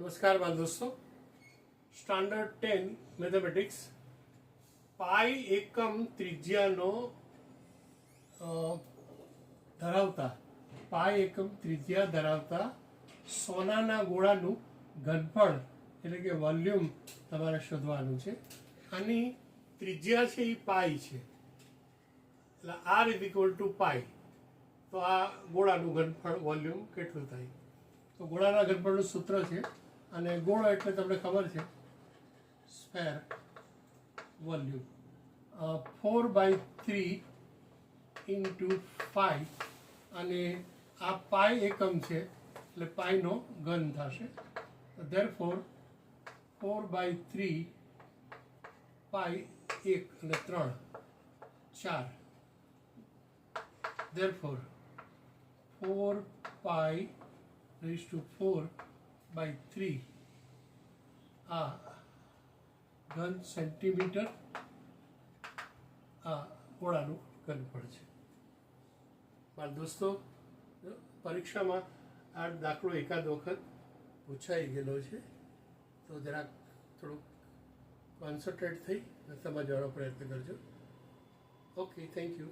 नमस्कार बाल दोस्तों, स्टैंडर्ड 10 मैथमेटिक्स पाई एकम त्रिज्यानो धरावता पाई एकम त्रिज्या धरावता सोनाना गोळाનું ઘનફળ એટલે કે વોલ્યુમ તમારે શોધવાનું છે. આની ત્રિજ્યા છે એ પાઈ છે, એટલે R is equal to pi. તો આ ગોળાનું ઘનફળ વોલ્યુમ કેટલું થાય? તો ગોળાના ઘનફળનું સૂત્ર છે, અને ગોળો એટલે તમને ખબર છે સ્ફેર વોલ્યુમ 4/3 ઇન્ટુ 5, અને આ પાઈ એકમ છે એટલે પાઈનો ઘન થશે. ધેરફોર 4/3 પાઈ 1 અને 3 4. ધેરફોર 4 પાઈ raised to 4/3 આ ઘન સેન્ટીમીટર આ ગોળાનું ઘનફળ છે. બાળ દોસ્તો, પરીક્ષામાં આ દાખલો એકાદ વખત પૂછાઈ ગયેલો છે, તો જરાક થોડુંક કોન્સન્ટ્રેટ થઈ સમજવાનો પ્રયત્ન કરજો. Okay, thank you.